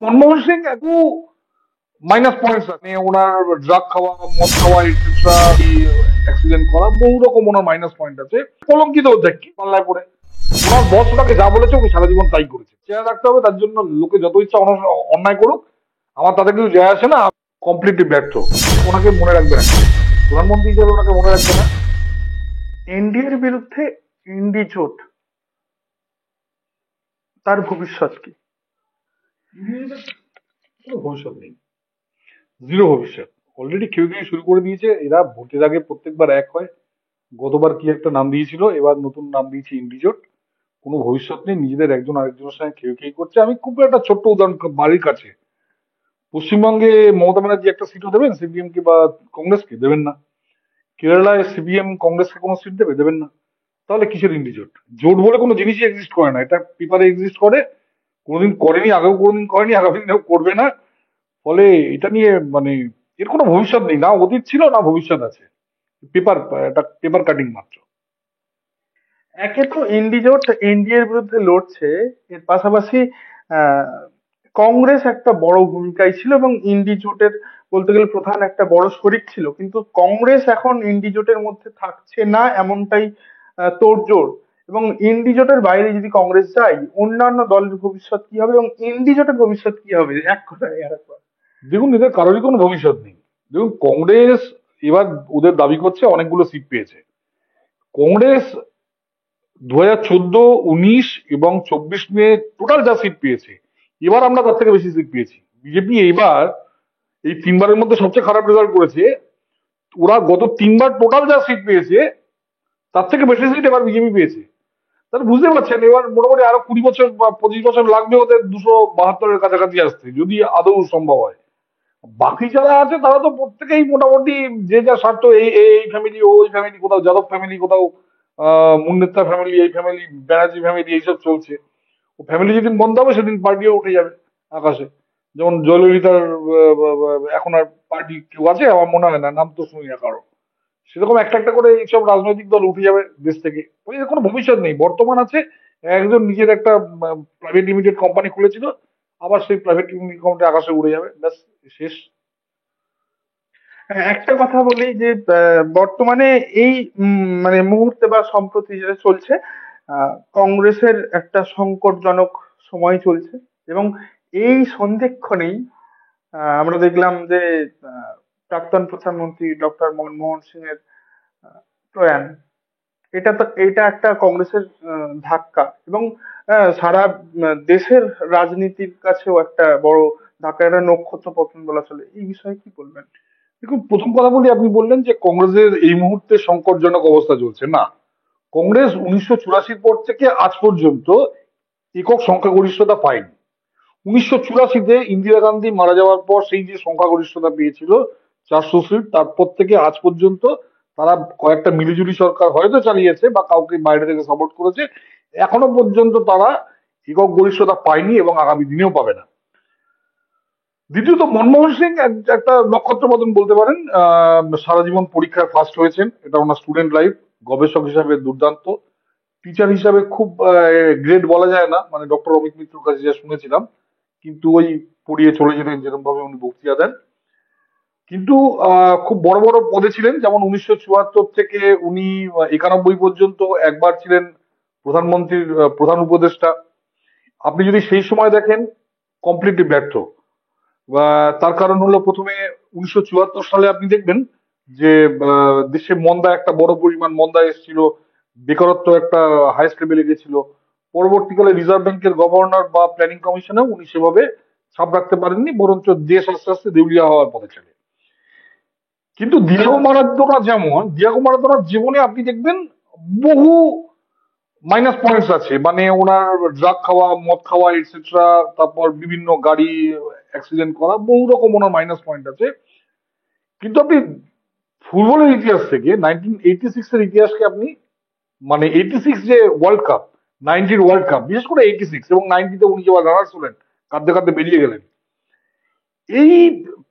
মনমোহন সিং একটু minus points আছে, মানে ওনার ড্রাগ খাওয়া, মদ খাওয়া, এটসেট্রা, অ্যাক্সিডেন্ট করা, বহু রকম ওনার মাইনাস পয়েন্ট আছে। কলঙ্কিত হচ্ছে কি পাল্লায় পড়ে। ওনার বস ওনাকে যা বলেছে ওকে সারা জীবন তাই করেছে। চেয়ার রাখতে হবে, তার জন্য লোকে যত ইচ্ছা অন্যায় করুক, আমার তাতে কিছু যায় আসে না। কমপ্লিটলি ব্যর্থ। ওনাকে মনে রাখবে না, প্রধানমন্ত্রী হিসেবে ওনাকে মনে রাখবে না। এনডিএর বিরুদ্ধে ইন্ডি জোট, তার ভবিষ্যৎ কি? কোনো ভবিষ্যৎ নেই, জিরো ভবিষ্যৎ। অলরেডি কেউ কেউ শুরু করে দিয়েছে। এরা ভোটের আগে প্রত্যেকবার এক হয়। গতবার কি একটা নাম দিয়েছিল, এবার নতুন নাম দিয়েছে ইন্ডিজোট। কোনো ভবিষ্যৎ নেই, নিজেদের একজন আরেকজনের সঙ্গে খেয়ে খেয়ে করছে। আমি খুব একটা ছোট্ট উদাহরণ, বাড়ির কাছে পশ্চিমবঙ্গে মমতা ব্যানার্জি একটা সিটও দেবেন সিপিএম কে বা কংগ্রেসকে? দেবেন না। কেরালায় সিপিএম কংগ্রেসকে কোনো সিট দেবে? দেবেন না। তাহলে কিসের ইন্ডিজোট? জোট বলে কোনো জিনিসই এক্সিস্ট করে না। এটা পেপারে এক্সিস্ট করে, কোনোদিন করেনি, আগেও কোনোদিন করেনি, আগামী দিনেও করবে না। ফলে এটা নিয়ে মানে এর কোনো ভবিষ্যৎ নেই, না অতীত ছিল না ভবিষ্যৎ আছে। পেপার, এটা পেপার কাটিং মাত্র। একে তো ইন্ডি জোট এনডিএর বিরুদ্ধে লড়ছে, এর পাশাপাশি আহ, কংগ্রেস একটা বড় ভূমিকায় ছিল এবং ইন্ডি জোটের বলতে গেলে প্রধান একটা বড় শরিক ছিল, কিন্তু কংগ্রেস এখন ইন্ডি জোটের মধ্যে থাকছে না এমনটাই তোড়জোড়। এবং ইন্ডি জোটের বাইরে যদি কংগ্রেস যায়, অন্যান্য দলের ভবিষ্যৎ কি হবে এবং ইন্ডি জোটের ভবিষ্যৎ কি হবে, এক কথায় আর একবার। দেখুন, এদের কারোরই কোনো ভবিষ্যৎ নেই। দেখুন, কংগ্রেস এবার ওদের দাবি করছে অনেকগুলো সিট পেয়েছে। কংগ্রেস 2014, 19 এবং 24 নিয়ে টোটাল যা সিট পেয়েছে, এবার আমরা তার থেকে বেশি সিট পেয়েছি। বিজেপি এইবার এই তিনবারের মধ্যে সবচেয়ে খারাপ রেজাল্ট করেছে। ওরা গত তিনবার টোটাল যা সিট পেয়েছে, তার থেকে বেশি সিট এবার বিজেপি পেয়েছে। তাহলে বুঝতে পারছেন, এবার মোটামুটি আরো 20 বছর বা 25 বছর লাগবে ওদের 272-এর কাছাকাছি আসতে, যদি আদৌ সম্ভব হয়। বাকি যারা আছে তারা তো প্রত্যেকেই মোটামুটি যে যা স্বার্থ, এই এই ফ্যামিলি, ওই ফ্যামিলি, কোথাও যাদব ফ্যামিলি, কোথাও মুন্নেত্রা ফ্যামিলি, এই ফ্যামিলি, ব্যানার্জি ফ্যামিলি, এইসব চলছে। ও ফ্যামিলি যেদিন বন্ধ হবে সেদিন পার্টিও উঠে যাবে আকাশে। যেমন জয়ললিতার এখন আর পার্টি কেউ আছে আমার মনে হয় না, নাম তো শুনি না কারো। সেরকম একটা একটা করে এইসব রাজনৈতিক দল উঠে যাবে দেশ থেকে। ওই এর কোনো ভবিষ্যৎ নেই। বর্তমান আছে, একজন নিজের একটা প্রাইভেট লিমিটেড কোম্পানি খুলেছিল, আবার সেই প্রাইভেট লিমিটেড কোম্পানি আকাশে উড়ে যাবে, ব্যাস, শেষ। হ্যাঁ, একটা কথা বলি যে বর্তমানে এই মানে মুহূর্তে বা সম্প্রতি যেটা চলছে, কংগ্রেসের একটা সংকটজনক সময় চলছে এবং এই সন্ধিক্ষণেই আমরা দেখলাম যে আহ, প্রাক্তন প্রধানমন্ত্রী ডক্টর মনমোহন সিং এর প্রয়াণ। এটা একটা কংগ্রেসের ধাক্কা এবং সারা দেশের রাজনীতির কাছেও একটা বড় ধাক্কা, একটা নক্ষত্র পতন বলা চলে। এই বিষয়ে কি বলবেন? দেখুন, প্রথম কথা বলি, আপনি বললেন যে কংগ্রেসের এই মুহূর্তে সংকটজনক অবস্থা চলছে। না, কংগ্রেস 1984 পর থেকে আজ পর্যন্ত একক সংখ্যাগরিষ্ঠতা পায়নি। 1984-তে ইন্দিরা গান্ধী মারা যাওয়ার পর সেই যে সংখ্যাগরিষ্ঠতা পেয়েছিল 400 সিট, তারপর থেকে আজ পর্যন্ত তারা কয়েকটা মিলিজুলি সরকার হয়তো চালিয়েছে বা কাউকে বাইরে থেকে সাপোর্ট করেছে। এখনো পর্যন্ত তারা একক গরিষ্ঠতা পায়নি এবং আগামী দিনেও পাবে না। দ্বিতীয়ত, মনমোহন সিং একটা নক্ষত্র পতন বলতে পারেন। সারা জীবন পরীক্ষায় ফার্স্ট হয়েছেন, এটা ওনার স্টুডেন্ট লাইফ। গবেষক হিসাবে দুর্দান্ত, টিচার হিসাবে খুব গ্রেট বলা যায় না, মানে ডক্টর অমিত মিত্রর কাছে যা শুনেছিলাম। কিন্তু ওই পড়িয়ে চলে যেতেন যেরকম ভাবে উনি বক্তৃতা দেন। কিন্তু খুব বড় বড় পদে ছিলেন, যেমন 1974 থেকে উনি 91 পর্যন্ত একবার ছিলেন প্রধানমন্ত্রীর প্রধান উপদেষ্টা। আপনি যদি সেই সময় দেখেন, কমপ্লিটলি ব্যর্থ। তার কারণ হলো, প্রথমে 1974 সালে আপনি দেখবেন যে দেশে মন্দা, একটা বড় পরিমাণ মন্দা এসেছিল, বেকারত্ব একটা হাইস্ট লেভেলে গেছিল। পরবর্তীকালে রিজার্ভ ব্যাংকের গভর্নর বা প্ল্যানিং কমিশনেও উনি সেভাবে ছাপ রাখতে পারেননি, বরঞ্চ দেশ আস্তে আস্তে দেউলিয়া হওয়ার পথে চলে। কিন্তু দিয়াগো মারাদোনার জীবনে আপনি দেখবেন বহু মাইনাস পয়েন্টস আছে, মানে ওনার ড্রাগ খাওয়া, মদ খাওয়া, এটসেট্রা, তারপর বিভিন্ন গাড়ি অ্যাক্সিডেন্ট করা, বহু রকম ওনার মাইনাস পয়েন্ট আছে। কিন্তু আপনি ফুটবলের ইতিহাস থেকে 1986-এর ইতিহাসকে আপনি, মানে 86 যে ওয়ার্ল্ড কাপ, 90-র ওয়ার্ল্ড কাপ, বিশেষ করে 86 এবং 90-তে উনি যেবার রানার্স হলেন, কাঁদতে কাঁদতে বেরিয়ে গেলেন, এই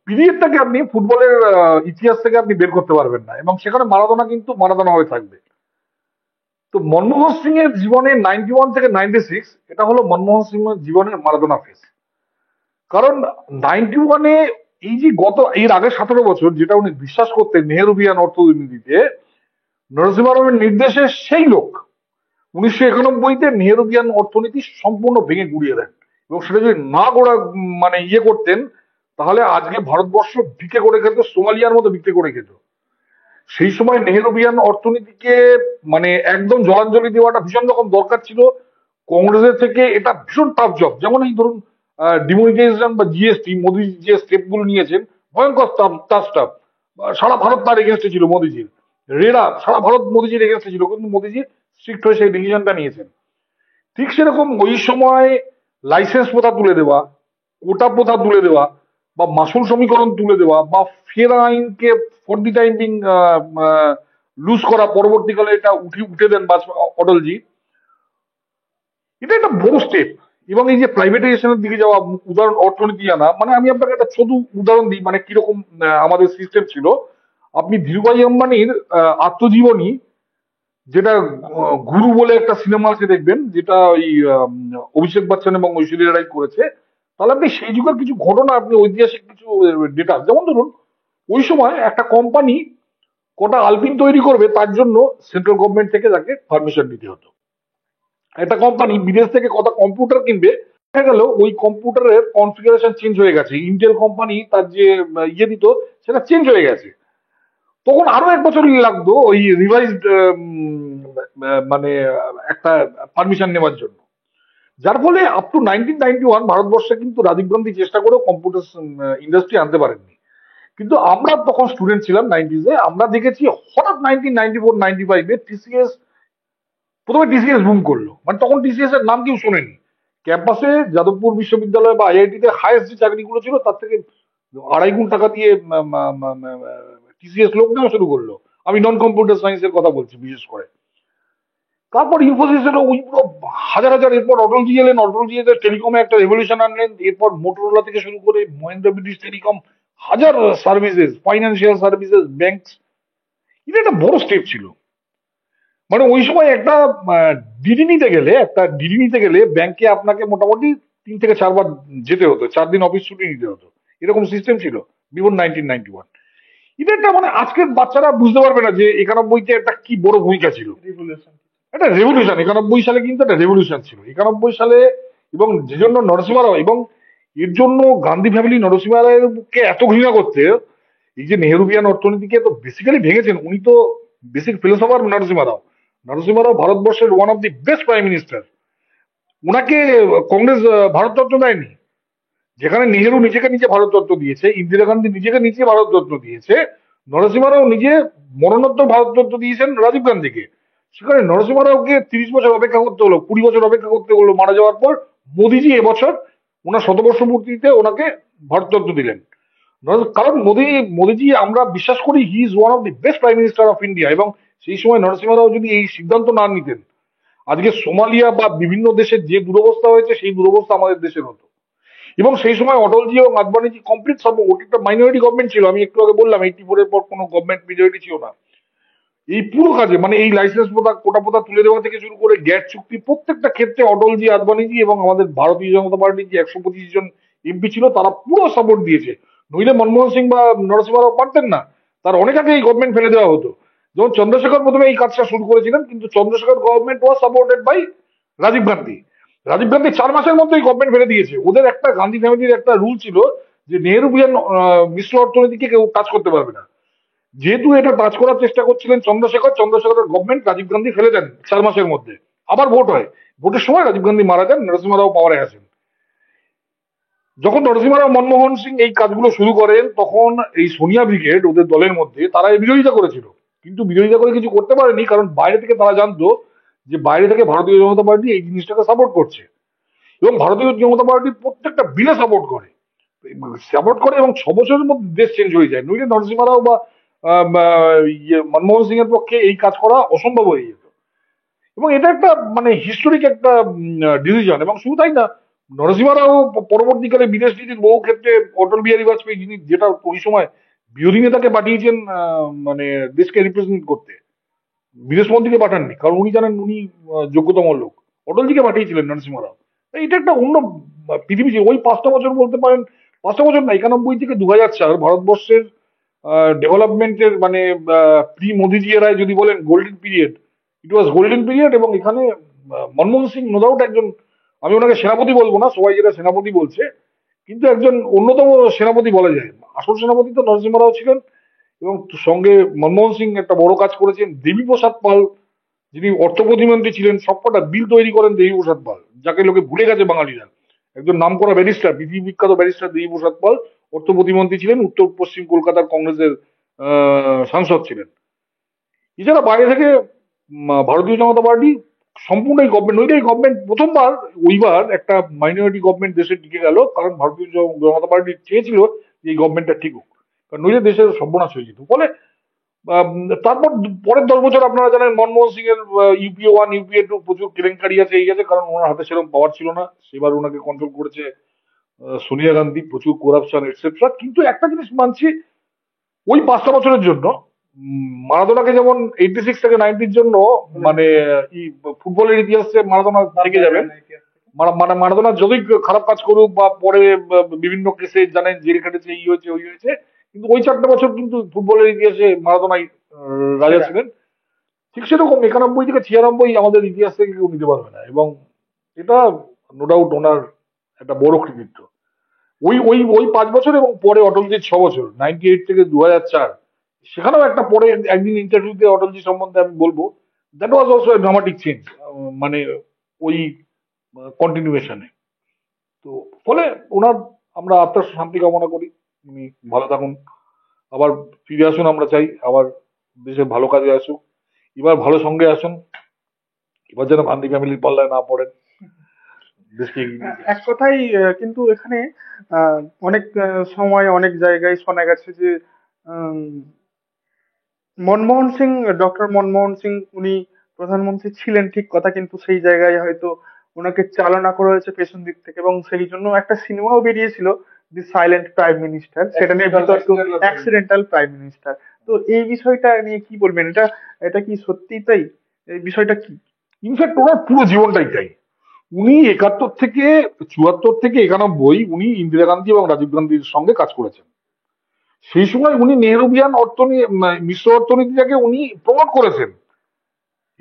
পিরিয়ডটাকে আপনি ফুটবলের ইতিহাস থেকে আপনি বের করতে পারবেন না। এবং সেখানে মারাদোনা কিন্তু মারাদোনা হয়ে থাকবে। তো মনমোহন সিং এর জীবনে 91 থেকে 96, এটা হলো মনমোহন সিং এর জীবনের মারাদোনা ফেজ। কারণ 91-এ এই যে এর আগে 17 বছর যেটা উনি বিশ্বাস করতেন নেহেরুবিয়ান অর্থনীতিতে, নরসিমা রাওয়ের নির্দেশে সেই লোক 1991-তে নেহেরুবিয়ান অর্থনীতি সম্পূর্ণ ভেঙে গুড়িয়ে দেন। এবং সেটা যদি না গোড়া মানে করতেন, তাহলে আজকে ভারতবর্ষ ভিক্ষে করে খেত, সোমালিয়ার মতো ভিক্ষে করে খেত। সেই সময় নেহেরুবিয়ান অর্থনীতিকে মানে একদম জলাঞ্জলি দেওয়াটা ভীষণ রকম দরকার ছিল। কংগ্রেসের থেকে এটা ভীষণ টাফ জব। যেমন এই ধরুন ডিমনিটাইজেশন বা জিএসটি, মোদী যে স্টেপ গুলো নিয়েছেন, ভয়ঙ্কর টাফ স্টাফ। সারা ভারত তার এগেনস্টে ছিল মোদীজির। রেরা সারা ভারত মোদীজির এগেনস্টে ছিল, কিন্তু মোদীজি স্ট্রিক্ট হয়ে সেই ডিসিশনটা নিয়েছেন। ঠিক সেরকম ওই সময় লাইসেন্স প্রথা তুলে দেওয়া, কোটা প্রথা তুলে দেওয়া, বা মাসুল সমীকরণ তুলে দেওয়া, বা ফের আইনকে for the time being loose করা, পরবর্তীকালে এটা উঠে দেন অটলজি। এটা একটা বড় স্টেপ। এবং এই যে প্রাইভেটাইজেশনের দিকে যাওয়া, উদাহরণ অর্থনীতি আনা, মানে আমি আপনাকে একটা ছোট উদাহরণ দিই মানে কিরকম আমাদের সিস্টেম ছিল। আপনি ধীরুভাই আম্বানির আত্মজীবনী, যেটা গুরু বলে একটা সিনেমা আছে দেখবেন, যেটা ওই অভিষেক বচ্চন এবং ঐশ্বরিয়া রাই করেছে। তাহলে আপনি সেই যুগের কিছু ঘটনা, আপনি ঐতিহাসিক কিছু ডেটা, যেমন ধরুন ওই সময় একটা কোম্পানি কটা আলপিন তৈরি করবে, তার জন্য সেন্ট্রাল গভর্নমেন্ট থেকে তাকে পারমিশন নিতে হতো। একটা কোম্পানি বিদেশ থেকে কটা কম্পিউটার কিনবে, দেখা গেল ওই কম্পিউটারের কনফিগারেশন চেঞ্জ হয়ে গেছে, ইন্টেল কোম্পানি তার যে দিত সেটা চেঞ্জ হয়ে গেছে। তখন আরো 1 বছর লাগতো ওই রিভাইজড মানে একটা পারমিশন নেওয়ার জন্য। যার ফলে আপ টু 1991 ভারতবর্ষে কিন্তু রাজীব গান্ধী চেষ্টা করেও কম্পিউটার ইন্ডাস্ট্রি আনতে পারেননি। কিন্তু আমরা তখন স্টুডেন্ট ছিলাম 90s-এ, আমরা দেখেছি হঠাৎ 1994-95-এ টিসিএস, প্রথমে টিসিএস বুম করলো। মানে তখন টিসিএস এর নাম কেউ শোনেনি। ক্যাম্পাসে যাদবপুর বিশ্ববিদ্যালয় বা আইআইটি তে হাইয়েস্ট যে চাকরিগুলো ছিল, তার থেকে 2.5 গুণ টাকা দিয়ে টিসিএস লোক নেওয়া শুরু করলো। আমি নন কম্পিউটার সায়েন্সের কথা বলছি বিশেষ করে। তারপর ইনফোসিসের ওই পুরো হাজার হাজার, এরপর অটলজি এলেন, অটলজি এদের টেলিকমে একটা রেভলিউশন আনলেন। এরপর মোটরোলা থেকে শুরু করে মহেন্দ্র ব্রিটিশ টেলিকম, হাজার সার্ভিসেস, ফাইন্যান্সিয়াল সার্ভিসেস, ব্যাংক, এটা একটা বড় স্টেপ ছিল। মানে ওই সময় একটা ডিডি নিতে গেলে ব্যাংকে আপনাকে মোটামুটি 3 থেকে 4 বার যেতে হতো, 4 দিন অফিস ছুটি নিতে হতো। এরকম সিস্টেম ছিল বিফোর 1991। এটা একটা মানে আজকের বাচ্চারা বুঝতে পারবে না যে 91-তে একটা কি বড় ভূমিকা ছিল। রিভলিউশন। একটা রেভলিউশন 91 সালে, কিন্তু একটা রেভলিউশন ছিল 91 সালে। এবং যে জন্য নরসিমা রাও, এবং এর জন্য গান্ধী ফ্যামিলি নরসিমা রাওকে এত ঘৃণা করতে, এই যে নেহেরুবিয়ান অর্থনীতিকে তো বেসিক্যালি ভেঙেছেন উনি, তো বেসিক ফিলোসফার নরসিমা রাও। নরসিমা রাও ভারতবর্ষের one of the best prime minister. উনাকে কংগ্রেস ভারতরত্ন দেয়নি। যেখানে নেহেরু নিজেকে নিজে ভারতরত্ন দিয়েছে, ইন্দিরা গান্ধী নিজেকে নিজে ভারতরত্ন দিয়েছে, নরসিমা রাও নিজে মরণোত্তর ভারতরত্ন দিয়েছেন রাজীব গান্ধীকে। সেখানে নরসিমা রাওকে 30 বছর অপেক্ষা করতে হলো, 20 বছর অপেক্ষা করতে হলো মারা যাওয়ার পর। মোদিজি এবছর ওনার 100 বর্ষ পূর্তিতে ওনাকে ভারতরত্ন দিলেন। কারণ মোদিজি আমরা বিশ্বাস করি he is one of the best prime minister of India. এবং সেই সময় নরসিমা রাও যদি এই সিদ্ধান্ত না নিতেন, আজকে সোমালিয়া বা বিভিন্ন দেশের যে দুরবস্থা হয়েছে, সেই দুরবস্থা আমাদের দেশের হতো। এবং সেই সময় অটলজি এবং আদবানিজি কমপ্লিট সাপোর্ট, একটা মাইনরিটি গভর্নমেন্ট ছিল। আমি একটু আগে বললাম 84-এর পর কোনো গভর্নমেন্ট মেজরিটি ছিল না এই পুরো কাজে। মানে এই লাইসেন্স প্রথা, কোটা প্রথা তুলে দেওয়া থেকে শুরু করে গ্যাট চুক্তি, প্রত্যেকটা ক্ষেত্রে অটলজি, আদবানিজি এবং আমাদের ভারতীয় জনতা পার্টির যে 125 জন এমপি ছিল, তারা পুরো সাপোর্ট দিয়েছে। নইলে মনমোহন সিং বা নরসিমা রাও পারতেন না, তার অনেক আগে এই গভর্নমেন্ট ফেলে দেওয়া হতো। যেমন চন্দ্রশেখর প্রথমে এই কাজটা শুরু করেছিলেন, কিন্তু Chandrashekhar government was supported by Rajiv Gandhi. Rajiv Gandhi 4 মাসের মধ্যেই গভর্নমেন্ট ফেলে দিয়েছে। ওদের একটা গান্ধী ফ্যামিলির একটা রুল ছিল যে নেহেরুবিয়ান মিশ্র অর্থনীতিকে কেউ টাচ করতে পারবে না। যেহেতু এটা টাচ করার চেষ্টা করছিলেন চন্দ্রশেখরের গভর্নমেন্ট, রাজীব গান্ধী ফেলে দেন 4 মাসের মধ্যে। আবার ভোট হয়, ভোটের সময় রাজীব গান্ধী মারা যান, নরসিমা রাও পাওয়ারে আসেন। যখন নরসিমা রাও, মনমোহন সিং এই কাজগুলো শুরু করেন, তখন এই সোনিয়া ব্রিগেড ওদের দলের মধ্যে, তারা এই বিরোধিতা করেছিল। কিন্তু বিরোধিতা করে কিছু করতে পারেনি, কারণ বাইরে থেকে তারা জানতো যে বাইরে থেকে ভারতীয় জনতা পার্টি এই জিনিসটাকে সাপোর্ট করছে। এবং ভারতীয় জনতা পার্টি প্রত্যেকটা বিলে সাপোর্ট করে এবং 6 বছরের মধ্যে দেশ চেঞ্জ হয়ে যায়। নইলে নরসিমা রাও বা মনমোহন সিং এর পক্ষে এই কাজ করা অসম্ভব হয়ে যেত। এবং এটা একটা মানে হিস্টোরিক একটা ডিসিশন। এবং শুধু তাই না, নরসিমা রাও পরবর্তীকালে বিদেশ নীতির বহু ক্ষেত্রে অটল বিহারী বাজপেয়ী, যিনি যেটা ওই সময় বিরোধী নেতাকে পাঠিয়েছেন মানে দেশকে রিপ্রেজেন্ট করতে, বিদেশ মন্ত্রীকে পাঠাননি, কারণ উনি জানেন উনি যোগ্যতম লোক। অটলজিকে পাঠিয়েছিলেন নরসিমা রাও। এটা একটা অন্য পৃথিবী ওই 5টা বছর বলতে পারেন, 5টা বছর না, 91 থেকে 2004 ভারতবর্ষের ডেভেলপমেন্টের মানে প্রি মোদিজি এরায় যদি বলেন গোল্ডেন পিরিয়ড, ইট ওয়াজ গোল্ডেন পিরিয়ড। এবং এখানে মনমোহন সিং নো ডাউট একজন, আমি ওনাকে সেনাপতি বলবো না, সবাই যেটা সেনাপতি বলছে, কিন্তু একজন অন্যতম সেনাপতি বলা যায়। আসল সেনাপতি তো নরসিংহ রাও ছিলেন, এবং সঙ্গে মনমোহন সিং একটা বড় কাজ করেছেন। দেবীপ্রসাদ পাল যিনি অর্থ প্রতিমন্ত্রী ছিলেন, সবকটা বিল তৈরি করেন দেবীপ্রসাদ পাল, যাকে লোকে ভুলে গেছে বাঙালিরা। একজন নামকরা ব্যারিস্টার, পৃথিবী বিখ্যাত ব্যারিস্টার দেবীপ্রসাদ পাল অর্থ প্রতিমন্ত্রী ছিলেন, উত্তর পশ্চিম কলকাতার কংগ্রেসের সাংসদ ছিলেন। এছাড়া বাইরে থেকে ভারতীয় জনতা পার্টি সম্পূর্ণ এই গভর্নমেন্ট, ওইটাই গভর্নমেন্ট প্রথমবার ওইবার একটা মাইনরিটি গভর্নমেন্ট দেশে টিকে গেল, কারণ ভারতীয় জনতা পার্টি চেয়েছিল যে এই গভর্নমেন্টটা ঠিক হোক, কারণ নইলে দেশের সর্বনাশ হয়ে যেত। ফলে তারপর পরের 10 বছর আপনারা জানেন মনমোহন সিং এর ইউপিএ 1 ইউপিএ 2 প্রচুর কেলেঙ্কারি আছে, এই আছে, কারণ ওনার হাতে সেরকম পাওয়ার ছিল না, সেবার ওনাকে কন্ট্রোল করেছে সোনিয়া গান্ধী, প্রচুর করাপশন এটসেট্রা। কিন্তু একটা জিনিস মানছি, ওই 5টা বছরের জন্য মারাদোনাকে যেমন 86 থেকে 90-র জন্য মানে ফুটবলের ইতিহাসে মারাদোনা থেকে যাবেন, মানে মারাদোনা যতই খারাপ কাজ করুক বা পরে বিভিন্ন কেসে জানেন জেল খেটেছে, এই হয়েছে ওই হয়েছে, কিন্তু ওই 4টা বছর কিন্তু ফুটবলের ইতিহাসে মারাদোনাই রাজা ছিলেন। ঠিক সেরকম 91 থেকে 96 আমাদের ইতিহাস থেকে কেউ নিতে পারবে না, এবং এটা নো ডাউট ওনার একটা বড় কৃতিত্ব। ওই ওই ওই 5 বছর এবং পরে অটলজির 6 বছর 98 থেকে 2004, সেখানেও একটা পরে একদিন ইন্টারভিউতে অটলজি সম্বন্ধে আমি বলবো, that was also dramatic change, মানে ওই কন্টিনিউয়েশনে। তো ফলে ওনার আমরা আত্মার শান্তি কামনা করি, উনি ভালো থাকুন, আবার ফিরে আসুন আমরা চাই, আবার দেশে ভালো কাজে আসুক, এবার ভালো সঙ্গে আসুন, এবার যেন গান্ধী ফ্যামিলির পাল্লায় না পড়েন, দেশকে এগিয়ে নিয়ে যান। এক কথাই কিন্তু এখানে অনেক সময় অনেক জায়গায় শোনা গেছে যে উম, মনমোহন সিং, ডক্টর মনমোহন সিং উনি প্রধানমন্ত্রী ছিলেন ঠিক কথা, কিন্তু সেই জায়গায় হয়তো ওনাকে চালনা করা হয়েছে পেছন দিক থেকে, এবং সেই জন্য একটা সিনেমাও বেরিয়েছিল দি সাইলেন্ট প্রাইম মিনিস্টার, সেটা নিয়ে বিতর্ক, অ্যাক্সিডেন্টাল প্রাইম মিনিস্টার। তো এই বিষয়টা নিয়ে কি বলবেন? এটা এটা কি সত্যি তাই? এই বিষয়টা কি? ইনফ্যাক্ট ওনার পুরো জীবনটাই তাই। উনি 71 থেকে 94 থেকে 91 উনি ইন্দিরা গান্ধী এবং রাজীব গান্ধীর সঙ্গে কাজ করেছেন। সেই সময় উনি নেহরুভিয়ান অর্থনীতি, মিশ্র অর্থনীতিটাকে উনি প্রমোট করেছেন,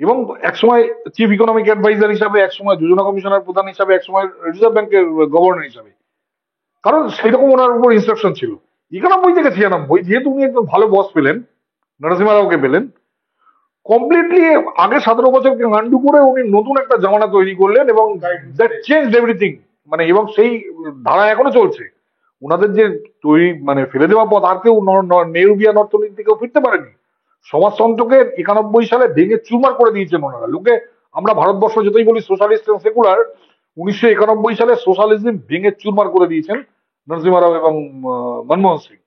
এবং একসময় চিফ ইকোনমিক অ্যাডভাইজার হিসাবে, একসময় যোজনা কমিশনার প্রধান হিসাবে, একসময় রিজার্ভ ব্যাংকের গভর্নর হিসাবে, কারণ সেরকম ওনার উপর ইনস্ট্রাকশন ছিল। 91 থেকে 96 যেহেতু উনি একদম ভালো বস পেলেন, নরসিংহ রাওকে পেলেন, কমপ্লিটলি আগে 17 বছরকে আন্ডু করে উনি নতুন একটা জামানা তৈরি করলেন, এবং দ্যাট চেঞ্জ এভরিথিং। মানে এবং সেই ধারা এখনো চলছে। ওনাদের যে তৈরি মানে ফেলে দেওয়া পথ, আর কেউ নেহরুভিয়ান অর্থনীতি থেকেও ফিরতে পারেনি। সমাজতন্ত্রকে 91 সালে ভেঙে চুরমার করে দিয়েছেন ওনারা। লোকে আমরা ভারতবর্ষ যতই বলি সোশ্যালিস্ট এবং সেকুলার, 1991 সালে সোশ্যালিজম ভেঙে চুরমার করে দিয়েছেন নরসিংহ রাও এবং মনমোহন সিং।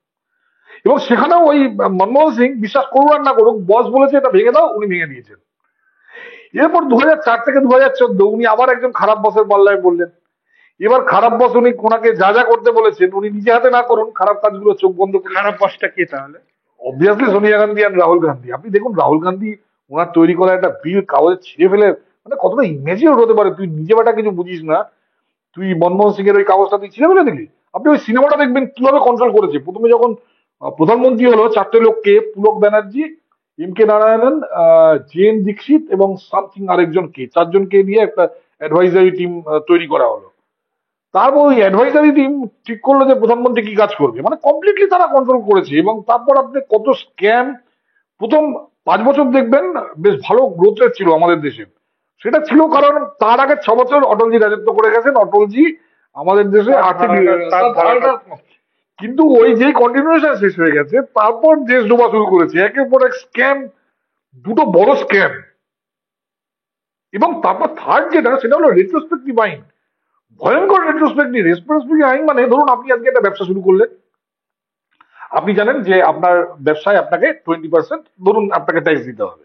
এবং সেখানেও ওই মনমোহন সিং, বিশ্বাস করুন আর না করুক, বস বলেছে এটা ভেঙে দাও, উনি ভেঙে দিয়েছেন। এরপর 2004 থেকে 2014 উনি আবার একজন খারাপ বসের পাল্লায় বললেন। এবার খারাপ বস উনি ওনাকে যা যা করতে বলেছেন উনি নিজে হাতে না করুন, খারাপ কাজগুলো চোখ বন্ধ করে। খারাপ বসটা কে তাহলে? অবভিয়াসলি সোনিয়া গান্ধী আর রাহুল গান্ধী। আপনি দেখুন রাহুল গান্ধী ওনার তৈরি করা একটা বিল কাগজে ছিঁড়ে ফেলে, মানে কতটা ইমেজিওর হতে পারে, তুই নিজে বেটা কিছু বুঝিস না, তুই মনমোহন সিং এর ওই কাগজটা তুই ছিঁড়ে ফেলে দিলি। আপনি ওই সিনেমাটা দেখবেন কিভাবে কন্ট্রোল করেছে। প্রথমে যখন প্রধানমন্ত্রী হলো, 4টে লোককে, Pulak Banerjee, M K Narayanan, J N Dixit এবং সামথিং আরেকজনকে, 4জনকে নিয়ে একটা অ্যাডভাইজারি টিম তৈরি করা হলো। তারপর ওই অ্যাডভাইজারি টিম ঠিক করলো যে প্রধানমন্ত্রী কি কাজ করবে, মানে কমপ্লিটলি তারা কন্ট্রোল করেছে। এবং তারপর আপনি কত স্ক্যাম, প্রথম 5 বছর দেখবেন বেশ ভালো গ্রোথ রেট ছিল আমাদের দেশে। সেটা ছিল কারণ তার আগে 6 বছর অটলজি রাজত্ব করে গেছেন। অটলজি আমাদের দেশে আর্থিক কিন্তু ওই যে কন্টিনিউশন শেষ হয়ে গেছে, তারপর দেশ ডোবা শুরু করেছে একের পর এক স্ক্যাম, দুটো বড় স্ক্যাম। এবং তারপর থার্ড যেটা, সেটা হলো রেট্রোস্পেক্টিভ আইন, ভয়ঙ্কর রেট্রোস্পেক্টিভ। রেট্রোস্পেক্টিভ আইন মানে ধরুন আপনি আজকে একটা ব্যবসা শুরু করলেন, আপনি জানেন যে আপনার ব্যবসায় আপনাকে 20% ধরুন আপনাকে ট্যাক্স দিতে হবে।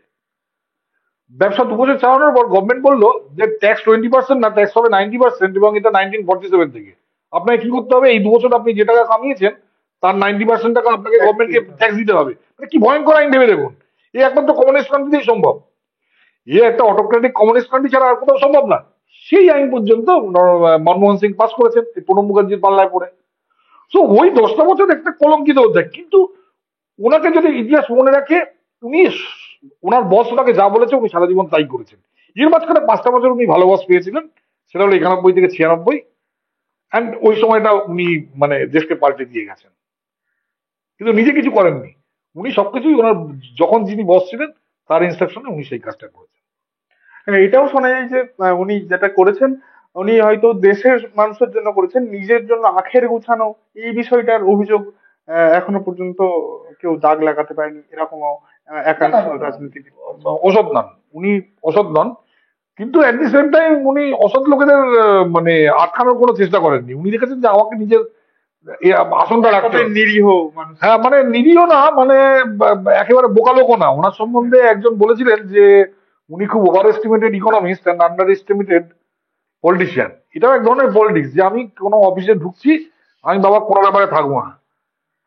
ব্যবসা 2 বছর চালানোর পর গভর্নমেন্ট বললো যে ট্যাক্স 20% না, ট্যাক্স হবে 90%, এবং এটা 1947 থেকে। আপনাকে কি করতে হবে, এই 2 বছর আপনি যে টাকা কামিয়েছেন তার 90% টাকা আপনাকে গভর্নমেন্টকে ট্যাক্স দিতে হবে। মানে কি ভয়ঙ্কর আইন ভেবে দেখুন। এই একমাত্র কমিউনিস্ট কান্ট্রিতেই সম্ভব। একটা অটোক্রেটিক কমিউনিস্ট কান্ট্রি ছাড়া আর কোথাও সম্ভব না। সেই আইন পর্যন্ত মনমোহন সিং পাস করেছেন এই প্রণব মুখার্জির পাল্লায় পড়ে। তো ওই 10টা বছর একটা কলঙ্কিত অধ্যায়। কিন্তু ওনাকে যদি ইতিহাস মনে রাখে, উনি ওনার বস ওনাকে যা বলেছে উনি সারা জীবন তাই করেছেন। এর মাঝখানে 5টা বছর উনি ভালো বস পেয়েছিলেন, সেটা হলো 91 থেকে 96। অ্যান্ড ওই সময়টা উনি মানে দেশকে পাল্টে দিয়ে গেছেন, কিন্তু নিজে কিছু করেননি। উনি সবকিছুই ওনার যখন যিনি বস ছিলেন তার ইনস্ট্রাকশনে উনি সেই কাজটা করেছেন। হ্যাঁ, এটাও শোনা যায় যে উনি যেটা করেছেন, উনি হয়তো দেশের মানুষের জন্য করেছেন, নিজের জন্য আখের গুছানো এই বিষয়টার অভিযোগ এখনো পর্যন্ত কেউ দাগ লাগাতে পারেনি, এরকমও না একাংশ না না না, রাজনীতিবিদ। অসৎ নন উনি, অসৎ নন। কিন্তু অ্যাট দি সেম টাইম উনি অসৎ লোকেদের মানে আটকানোর কোনো চেষ্টা করেননি। উনি দেখেছেন যে আমাকে নিজের এ আসনটা এক রাখতে কথায় হবে। নিরীহ মানুষ। হ্যাঁ, মানে নিরীহ না, মানে একেবারে বোকা লোকও না। ওনার সম্বন্ধে একজন বলেছিলেন যে উনি খুব over estimated economist and under estimated politician. এটাও এক ধরনের পলিটিক্স, যে আমি কোনো অফিসে ঢুকছি, আমি বাবা কোনো ব্যাপারে থাকবো না,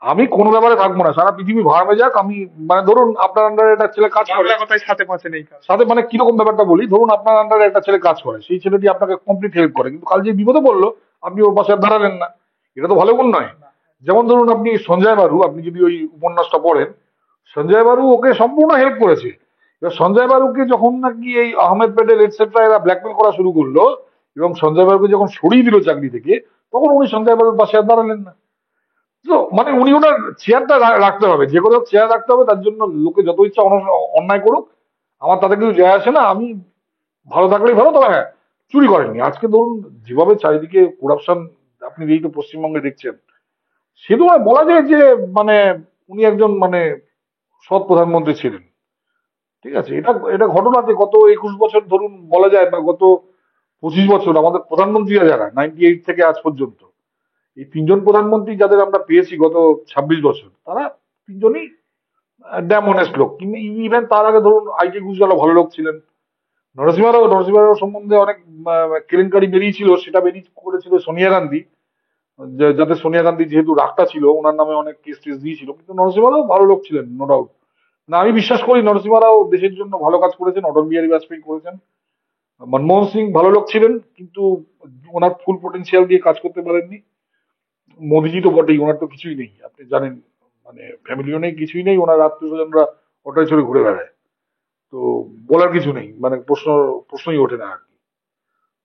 আমি কোনো ব্যাপারে থাকবো না, সারা পৃথিবী ভাড়া যাক, আমি মানে ধরুন আপনার আন্ডারে একটা ছেলে কাজ করে, বাংলা কথায় সাথে পাঁচে নেই কাজ। সাথে মানে কিরকম ব্যাপারটা বলি, ধরুন আপনার আন্ডারে একটা ছেলে কাজ করে, সেই ছেলেটি আপনাকে কমপ্লিট হেল্প করে, কিন্তু কাল যে বিপদে পড়লো আপনি ওর পাশে আর দাঁড়ালেন না, এটা তো ভালো গুণ নয়। যেমন ধরুন আপনি সঞ্জয় বারু, আপনি যদি ওই উপন্যাসটা পড়েন, সঞ্জয় বারু ওকে সম্পূর্ণ হেল্প করেছে। এবার সঞ্জয় বারুকে যখন নাকি এই আহমেদ প্যাটেল এটসেট্রা এরা ব্ল্যাকমেল করা শুরু করলো এবং সঞ্জয় বারুকে যখন সরিয়ে দিল চাকরি থেকে, তখন উনি সঞ্জয় বারুর পাশে আর দাঁড়ালেন না। তো মানে উনি ওনার চেয়ারটা রাখতে হবে, যে কোনো চেয়ার রাখতে হবে, তার জন্য লোকে যত ইচ্ছা অন্যায় করুক, আমার তাতে কিছু যায় আসে না, আমি ভালো থাকলেই ভালো। তবে হ্যাঁ, চুরি করেননি। আজকে ধরুন যেভাবে চারিদিকে করাপশন আপনি এই তো পশ্চিমবঙ্গে দেখছেন, সে তো বলা যায় যে মানে উনি একজন মানে সৎ প্রধানমন্ত্রী ছিলেন। ঠিক আছে, এটা এটা ঘটনা যে গত 21 বছর ধরুন বলা যায়, বা গত 25 বছর আমাদের প্রধানমন্ত্রীরা যারা 98 থেকে আজ পর্যন্ত, এই 3জন প্রধানমন্ত্রী যাদের আমরা পেয়েছি গত 26 বছর, তারা 3জনই ড্যাম অনেস্ট লোক। কিন্তু ইভেন তার আগে ধরুন আইকে গুজরালও ভালো লোক ছিলেন। নরসিংহ রাও সম্বন্ধে অনেক কেলেঙ্কারি বেরিয়েছিল, সেটা বেরিয়ে করেছিল সোনিয়া গান্ধী, যাতে সোনিয়া গান্ধী যেহেতু রাগটা ছিল ওনার নামে অনেক কেস টেস দিয়েছিল। কিন্তু নরসিংহ রাও ভালো লোক ছিলেন, নো ডাউট। না, আমি বিশ্বাস করি নরসিংহ রাও দেশের জন্য ভালো কাজ করেছেন, অটল বিহারী বাজপেয়ী করেছেন। মনমোহন সিং ভালো লোক ছিলেন, কিন্তু ওনার ফুল পোটেনশিয়াল দিয়ে কাজ করতে পারেননি। মোদিজি তো বটেই, ওনার তো কিছুই নেই, আপনি জানেন, মানে ফ্যামিলিও নেই, কিছুই নেই, ওনার আত্মীয় স্বজনরা অটোয় চড়ে ঘুরে বেড়ায়। তো বলার কিছু নেই, মানে প্রশ্নই ওঠে না আর কি।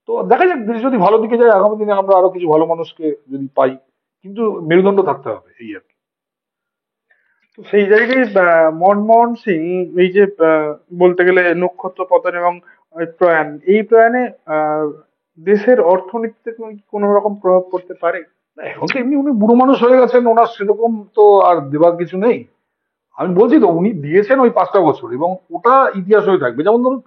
তো দেখা যাক, দেশ যদি ভালো দিকে যায় আগামী দিনে আমরা আরো কিছু ভালো মানুষকে যদি পাই, কিন্তু মেরুদণ্ড থাকতে হবে, এই আর কি। তো সেই জায়গায় মনমোহন সিং, এই যে বলতে গেলে নক্ষত্র পতন এবং এই প্রয়াণ, এই প্রয়াণে আহ, দেশের অর্থনীতিতে কোনো রকম প্রভাব পড়তে পারে? না, এখন তো এমনি উনি বুড়ো মানুষ হয়ে গেছেন, ওনার সেরকম তো আর দেবার কিছু নেই। আমি বলছি তো উনি দিয়েছেন ওই 5টা বছর, এবং ওটা ইতিহাস হয়ে থাকবে। যেমন ধরুন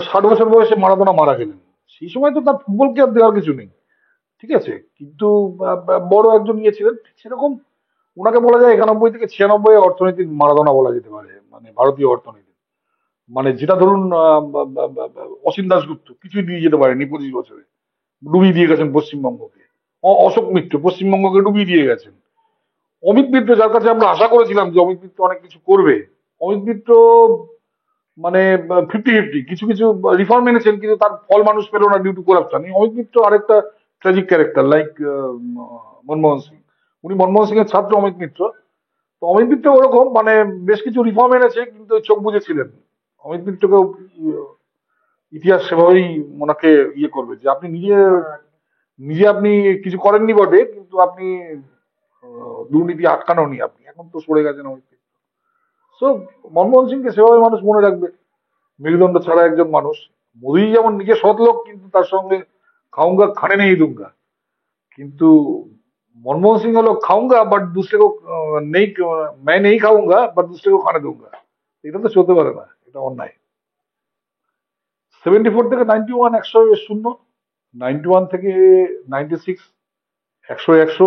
60 বছর বয়সে মারাদোনা মারা গেলেন, সেই সময় তো তার ফুটবলকে আর দেওয়ার কিছু নেই, ঠিক আছে, কিন্তু বড় একজন ইয়ে ছিলেন সেরকম। ওনাকে বলা যায় 91 থেকে 96 অর্থনীতির মারাদোনা বলা যেতে পারে, মানে ভারতীয় অর্থনীতি। মানে যেটা ধরুন অসীম দাশগুপ্ত কিছুই দিয়ে যেতে পারেনি 25 বছরে, ডুবিয়ে দিয়ে গেছেন পশ্চিমবঙ্গকে। অশোক মিত্র পশ্চিমবঙ্গকে ডুবিয়ে দিয়ে গেছেন। অমিত মিত্র, যার কাছে আমরা আশা করেছিলাম যে অমিত মিত্র অনেক কিছু করবে, অমিত মিত্র মানে 50-50 কিছু কিছু রিফর্ম এনেছেন, কিন্তু তার ফল মানুষ পেল না due to corruption. Amit Mitra আরেকটা tragic character, like Manmohan Singh. উনি মনমোহন সিং এর ছাত্র অমিত মিত্র। তো অমিত মিত্র ওরকম মানে বেশ কিছু রিফর্ম এনেছে, কিন্তু ওই চোখ বুঝেছিলেন। অমিত মিত্রকেও ইতিহাস সেভাবেই ওনাকে ইয়ে করবে, যে আপনি নিজে নিজে আপনি কিছু করেননি বটে, কিন্তু আপনি দুর্নীতি আটকানো নি আপনি, এখন তো সরে গেছেন অমিত মিত্র। সো মনমোহন সিংকে সেভাবে মানুষ মনে রাখবে, মেরুদণ্ড ছাড়া একজন মানুষ। মোদী যেমন নিজে সৎ লোক, কিন্তু তার সঙ্গে খাউঙ্গা খানে নেই দুঙ্গা। কিন্তু মনমোহন সিং হলো খাউঙ্গা বাট दूसरे को নেই, मैं नहीं খাউঙ্গা বাট दूसरे को খানে दूंगा। এটা তো চলতে পারে না, এটা অন্যায়। 74 থেকে 91 100-0, 91 থেকে 96 100-100,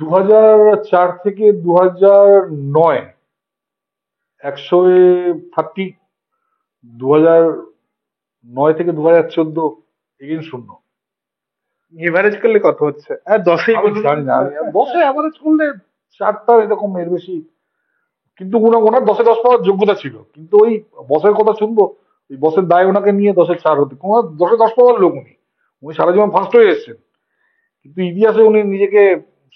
2004 থেকে 2009 100-30, 2009 থেকে 2014 এগেন 0। এভারেজ করলে কত হচ্ছে? আর দশেই আমি বলুন। জানি না, আমি 10-এ অ্যাভারেজ করলে 4টা এরকম, এর বেশি। কিন্তু ওনার 10-এ 10 পাওয়ার যোগ্যতা ছিল, কিন্তু ওই বসের কথা শুনবো, এই বসের দায় ওনাকে নিয়ে 10-এ 4 হতে, কোনো 10-এ 10 পাওয়ার লোক উনি। উনি সারা জীবন ফার্স্ট হয়ে এসেছেন, কিন্তু ইতিহাসে উনি নিজেকে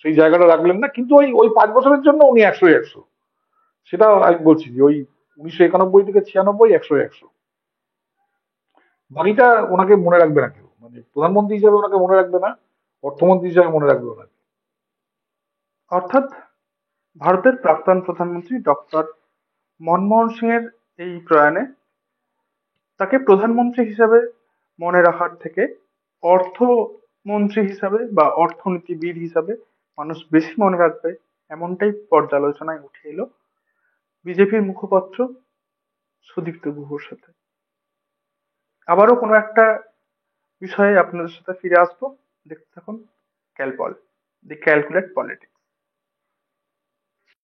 সেই জায়গাটা রাখলেন না। কিন্তু ওই ওই 5 বছরের জন্য উনি 100-এ 100। সেটা আমি বলছি যে ওই 1991 থেকে 96, 100-এ 100। বাকিটা ওনাকে মনে রাখবে না কেউ, মানে প্রধানমন্ত্রী হিসাবে ওনাকে মনে রাখবে না, অর্থমন্ত্রী হিসাবে মনে রাখবে ওনাকে। অর্থাৎ ভারতের প্রাক্তন প্রধানমন্ত্রী ডক্টর মনমোহন সিং এর এই প্রয়াণে তাকে প্রধানমন্ত্রী হিসাবে মনে রাখার থেকে অর্থমন্ত্রী হিসাবে বা অর্থনীতিবিদ হিসাবে মানুষ বেশি মনে রাখবে, এমনটাই পর্যালোচনায় উঠে এলো বিজেপির মুখপাত্র সুদীপ্ত গুহর সাথে। আবারও কোনো একটা বিষয়ে আপনাদের সাথে ফিরে আসবো। দেখতে থাকুন ক্যালপল, দি ক্যালকুলেট পলিটিক্স।